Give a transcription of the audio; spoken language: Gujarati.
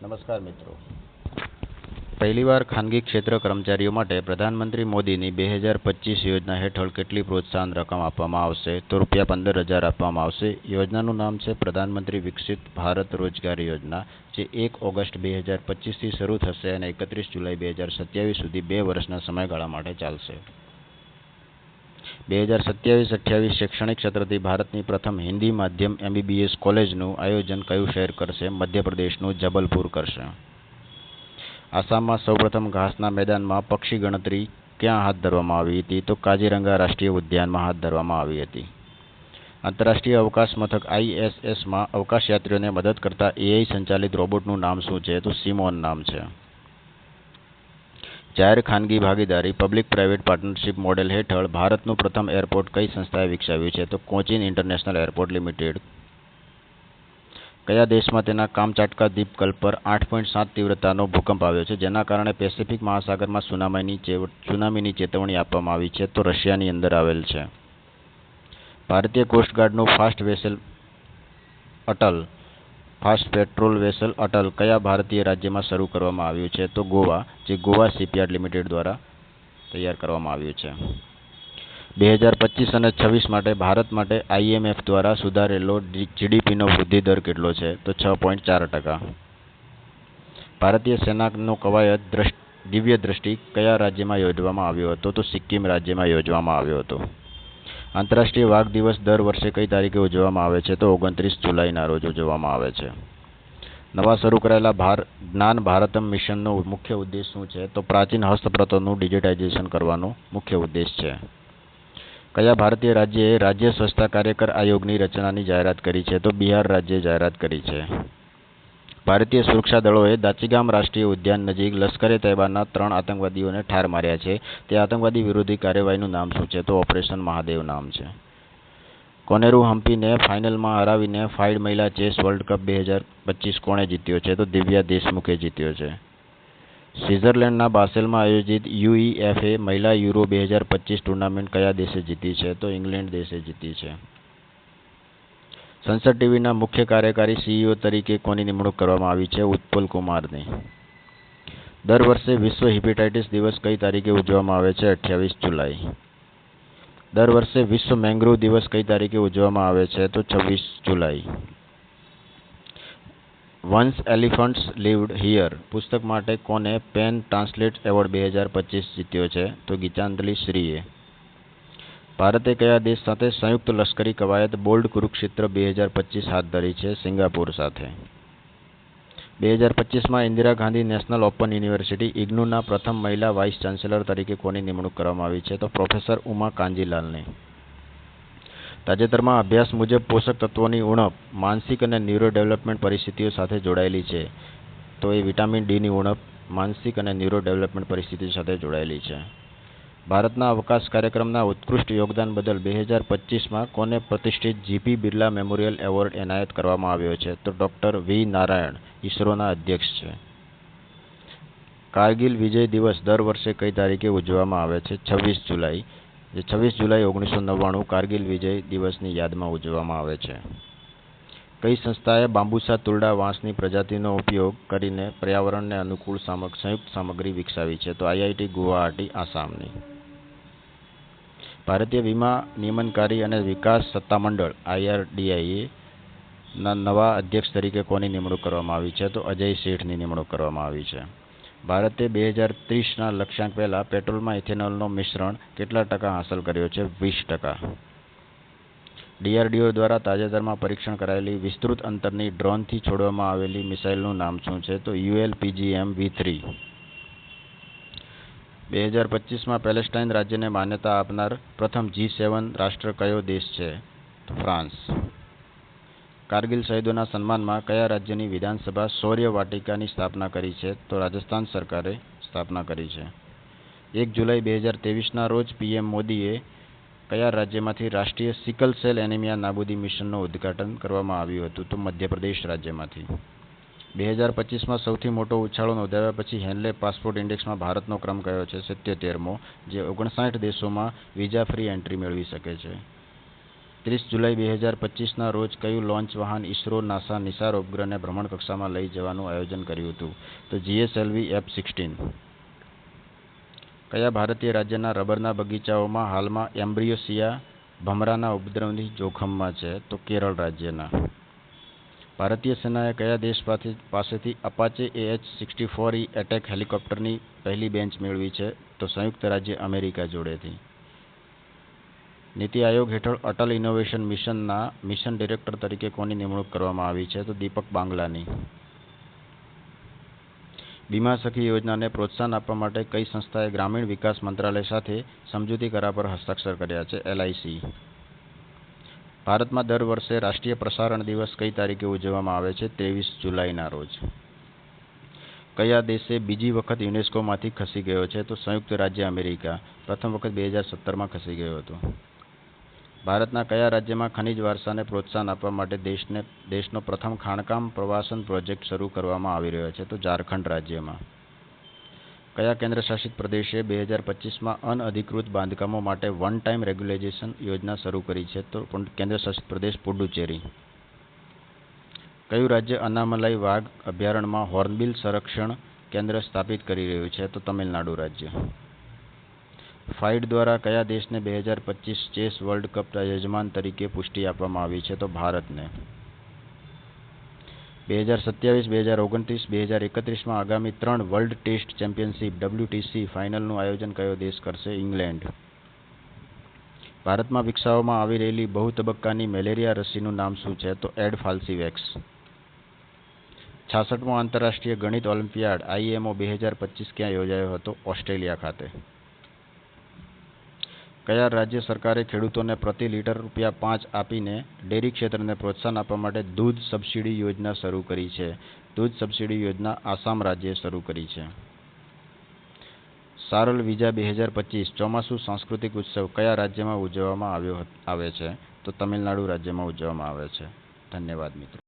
નમસ્કાર મિત્રો. પહેલીવાર ખાનગી ક્ષેત્ર કર્મચારીઓ માટે પ્રધાનમંત્રી મોદીની 2025 યોજના હેઠળ કેટલી પ્રોત્સાહન રકમ આપવામાં આવશે? તો ₹15,000 આપવામાં આવશે. યોજનાનું નામ છે પ્રધાનમંત્રી વિકસિત ભારત રોજગાર યોજના, જે 1 ઓગસ્ટ 2025થી શરૂ થશે અને 31 જુલાઈ 2027 સુધી 2 વર્ષના સમયગાળા માટે ચાલશે. 2027-28 શૈક્ષણિક સત્રથી ભારતની પ્રથમ હિન્દી માધ્યમ MBBS કોલેજનું આયોજન કયું શહેર કરશે? મધ્યપ્રદેશનું જબલપુર કરશે. આસામમાં સૌપ્રથમ ઘાસના મેદાનમાં પક્ષી ગણતરી ક્યાં હાથ ધરવામાં આવી હતી? તો કાઝીરંગા રાષ્ટ્રીય ઉદ્યાનમાં હાથ ધરવામાં આવી હતી. આંતરરાષ્ટ્રીય અવકાશ મથક ISSમાં અવકાશયાત્રીઓને મદદ કરતા AI સંચાલિત રોબોટનું નામ શું છે? તો સિમોન નામ છે. જાહેર ખાનગી ભાગીદારી પબ્લિક પ્રાઇવેટ પાર્ટનરશિપ મોડેલ હેઠળ ભારતનું પ્રથમ એરપોર્ટ કઈ સંસ્થાએ વિકસાવ્યું છે? તો કોચીન ઇન્ટરનેશનલ એરપોર્ટ લિમિટેડ. કયા દેશમાં તેના કામચાટકા દ્વીપકલ્પ પર 8.7 તીવ્રતાનો ભૂકંપ આવ્યો છે, જેના કારણે પેસિફિક મહાસાગરમાં સુનામીની ચેતવણી આપવામાં આવી છે? તો રશિયાની અંદર આવેલ છે. ભારતીય કોસ્ટગાર્ડનું ફાસ્ટ પેટ્રોલ વેસલ અટલ કયા ભારતીય રાજ્યમાં શરૂ કરવામાં આવ્યું છે? તો ગોવા, જે ગોવા શિપયાર્ડ લિમિટેડ દ્વારા તૈયાર કરવામાં આવ્યું છે. 2025 અને 26 માટે ભારત માટે IMF દ્વારા સુધારેલો GDPનો વૃદ્ધિ દર કેટલો છે? તો 6.4%. ભારતીય સેનાનો કવાયત દિવ્ય દ્રષ્ટિ કયા રાજ્યમાં યોજવામાં આવ્યો હતો? તો સિક્કિમ રાજ્યમાં યોજવામાં આવ્યો હતો. આંતરરાષ્ટ્રીય વાઘ દિવસ દર વર્ષે કઈ તારીખે ઉજવવામાં આવે છે? તો 29 જુલાઈના રોજ ઉજવવામાં આવે છે. નવા શરૂ કરાયેલા જ્ઞાન ભારતમ મિશનનો મુખ્ય ઉદ્દેશ શું છે? તો પ્રાચીન હસ્તપ્રતોનું ડિજિટાઇઝેશન કરવાનો મુખ્ય ઉદ્દેશ છે. કયા ભારતીય રાજ્યએ રાજ્ય સ્વચ્છતા કાર્યકર આયોગની રચનાની જાહેરાત કરી છે? તો બિહાર રાજ્યે જાહેરાત કરી છે. ભારતીય સુરક્ષા દળોએ દાચીગામ રાષ્ટ્રીય ઉદ્યાન નજીક લશ્કરે તૈયબાના 3 આતંકવાદીઓને ઠાર માર્યા છે. તે આતંકવાદી વિરોધી કાર્યવાહીનું નામ શું છે? તો ઓપરેશન મહાદેવ નામ છે. કોનેરુ હમ્પીને ફાઇનલમાં હરાવીને ફાઇડ મહિલા ચેસ વર્લ્ડ કપ 2025 કોણે જીત્યો છે? તો દિવ્યા દેશમુખે જીત્યો છે. સ્વિટ્ઝરલેન્ડના બાસેલમાં આયોજિત UEFA મહિલા યુરો 2025 ટુર્નામેન્ટ કયા દેશે જીતી છે? તો ઇંગ્લેન્ડ દેશે જીતી છે. સંસદ ટીવીના મુખ્ય કાર્યકારી CEO તરીકે કોની નિમણૂક કરવામાં આવી છે? ઉત્પલ કુમારની. દર વર્ષે વિશ્વ હેપેટાઇટિસ દિવસ કઈ તારીખે ઉજવવામાં આવે છે? 28 જુલાઈ. દર વર્ષે વિશ્વ મેંગ્રોવ દિવસ કઈ તારીખે ઉજવવામાં આવે છે? તો 26 જુલાઈ. વન્સ એલિફન્ટ્સ લિવ્ડ હિયર પુસ્તક માટે કોને પેન ટ્રાન્સલેટ એવોર્ડ 2025 જીત્યો છે? તો ગીતાંજલિ શ્રીએ. ભારતે કયા દેશ સાથે સંયુક્ત લશ્કરી કવાયત બોલ્ડ કુરુક્ષેત્ર 2025 હાથ ધરી છે? સિંગાપુર સાથે. 2025માં Indira Gandhi national open university ઇગ્નુના પ્રથમ મહિલા વાઇસ ચાન્સેલર તરીકે કોની નિમણૂક કરવામાં આવી છે? તો પ્રોફેસર ઉમા કાંજીલાલની. તાજેતરમાં અભ્યાસ મુજબ પોષક તત્વોની ઉણપ માનસિક અને ન્યુરો ડેવલપમેન્ટ પરિસ્થિતિઓ સાથે જોડાયેલી છે. તો એ વિટામિન ડીની ઉણપ માનસિક અને ન્યુરો ડેવલપમેન્ટ પરિસ્થિતિઓ સાથે જોડાયેલી છે. ભારતના અવકાશ કાર્યક્રમના ઉત્કૃષ્ટ યોગદાન બદલ 2025માં કોને પ્રતિષ્ઠિત GP બિરલા મેમોરિયલ એવોર્ડ એનાયત કરવામાં આવ્યો છે? તો ડોક્ટર V. નારાયણ, ઇસરોના અધ્યક્ષ છે. કારગિલ વિજય દિવસ દર વર્ષે કઈ તારીખે ઉજવવામાં આવે છે? 26 જુલાઈ. જે 26 જુલાઈ 1999 કારગિલ વિજય દિવસની યાદમાં ઉજવવામાં આવે છે. કઈ સંસ્થાએ બાંબુસા તુલડા વાંસની પ્રજાતિનો ઉપયોગ કરીને પર્યાવરણને અનુકૂળ સંયુક્ત સામગ્રી વિકસાવી છે? તો IIT ગુવાહાટી, આસામની. ભારતીય વીમા નિયમનકારી અને વિકાસ સત્તામંડળ IRDAI ના નવા અધ્યક્ષ તરીકે કોની નિમણૂક કરવામાં આવી છે? તો અજય શેઠની નિમણૂક કરવામાં આવી છે. ભારતે 2030ના લક્ષ્યાંક પહેલા પેટ્રોલમાં ઇથેનોલનો મિશ્રણ કેટલા ટકા હાંસલ કર્યો છે? 20%. DRDO દ્વારા તાજેતરમાં પરીક્ષણ કરાયેલી વિસ્તૃત અંતરની ડ્રોનથી છોડવામાં આવેલી મિસાઇલનું નામ શું છે? તો ULPGM-V3. 2025માં પેલેસ્ટાઇન રાજ્યને માન્યતા આપનાર પ્રથમ G7 રાષ્ટ્ર કયો દેશ છે? તો ફ્રાન્સ. કારગિલ શહીદોના સન્માનમાં કયા રાજ્યની વિધાનસભા શૌર્ય વાટિકાની સ્થાપના કરી છે? તો રાજસ્થાન સરકારે સ્થાપના કરી છે. 1 જુલાઈ 2023ના રોજ PM મોદીએ કયા રાજ્યમાંથી રાષ્ટ્રીય સિકલ સેલ એનિમિયા નાબૂદી મિશનનું ઉદ્ઘાટન કરવામાં આવ્યું હતું? તો મધ્યપ્રદેશ રાજ્યમાંથી. 2025માં સૌથી મોટો ઉછાળો નોંધાવ્યા પછી હેનલે પાસપોર્ટ ઇન્ડેક્સમાં ભારતનો ક્રમ કયો છે? 77મો, જે 59 દેશોમાં વિઝા ફ્રી એન્ટ્રી મેળવી શકે છે. 30 જુલાઈ 2025ના રોજ કયું લોન્ચ વાહન ઇસરો નાસા નિસાર ઉપગ્રહને ભ્રમણકક્ષામાં લઈ જવાનું આયોજન કર્યું હતું? તો GSLV F-16. કયા ભારતીય રાજ્યના રબરના બગીચાઓમાં હાલમાં એમ્બ્લિયોસિયા ભમરાના ઉપદ્રવની જોખમમાં છે? તો કેરળ રાજ્યના. ભારતીય સેનાએ કયા દેશ પાસેથી અપાચે AH-64E એટેક હેલિકોપ્ટરની પહેલી બેન્ચ મેળવી છે? તો સંયુક્ત રાજ્ય અમેરિકા જોડેથી. નીતિ આયોગ હેઠળ અટલ ઇનોવેશન મિશનના મિશન ડિરેક્ટર તરીકે કોની નિમણૂક કરવામાં આવી છે? તો દીપક બાંગલાની. બીમા સખી યોજનાને પ્રોત્સાહન આપવા માટે કઈ સંસ્થાએ ગ્રામીણ વિકાસ મંત્રાલય સાથે સમજૂતી કરાર પર હસ્તાક્ષર કર્યા છે? LIC. ભારતમાં દર વર્ષે રાષ્ટ્રીય પ્રસારણ દિવસ કઈ તારીખે ઉજવવામાં આવે છે? 23 જુલાઈના રોજ. કયા દેશે બીજી વખત યુનેસ્કોમાંથી ખસી ગયો છે? તો સંયુક્ત રાજ્ય અમેરિકા. પ્રથમ વખત 2017માં ખસી ગયો હતો. ભારતના કયા રાજ્યમાં ખનિજ વારસાને પ્રોત્સાહન આપવા માટે દેશનો પ્રથમ ખાણકામ પ્રવાસન પ્રોજેક્ટ શરૂ કરવામાં આવી રહ્યો છે? તો ઝારખંડ રાજ્યમાં. કયા કેન્દ્રશાસિત પ્રદેશે 2025માં અનઅધિકૃત બાંધકામો માટે વન ટાઈમ રેગ્યુલેશન યોજના શરૂ કરી છે? તો કેન્દ્રશાસિત પ્રદેશ પુડુચેરી. કયું રાજ્ય અન્નામલાઈ વાઘ અભયારણ્યમાં હોર્નબિલ સંરક્ષણ કેન્દ્ર સ્થાપિત કરી રહ્યું છે? તો તમિલનાડુ રાજ્ય. ફાઇડ દ્વારા કયા દેશને 2025 ચેસ વર્લ્ડ કપના યજમાન તરીકે પુષ્ટિ આપવામાં આવી છે? તો ભારતને. 2027, 2029, 2031માં આગામી 3 વર્લ્ડ ટેસ્ટ ચેમ્પિયનશિપ WTC ફાઇનલનું આયોજન કયો દેશ કરશે? ઇંગ્લેન્ડ. ભારતમાં વિકસાવવામાં આવી રહેલી બહુતબક્કાની મેલેરિયા રસીનું નામ શું છે? તો એડફાલ્સીવેક્સ. 66મો આંતરરાષ્ટ્રીય ગણિત ઓલિમ્પિયાડ IMO 2025 ક્યાં યોજાયો હતો? ઓસ્ટ્રેલિયા ખાતે. કયા રાજ્ય સરકારે ખેડૂતોને પ્રતિ લીટર ₹5 આપીને ડેરી ક્ષેત્રને પ્રોત્સાહન આપવા માટે દૂધ સબસિડી યોજના શરૂ કરી છે? દૂધ સબસિડી યોજના આસામ રાજ્યે શરૂ કરી છે. સારલ વિજા 2025 ચોમાસુ સાંસ્કૃતિક ઉત્સવ કયા રાજ્યમાં ઉજવવામાં આવે છે? તો તમિલનાડુ રાજ્યમાં ઉજવવામાં આવે છે. ધન્યવાદ મિત્રો.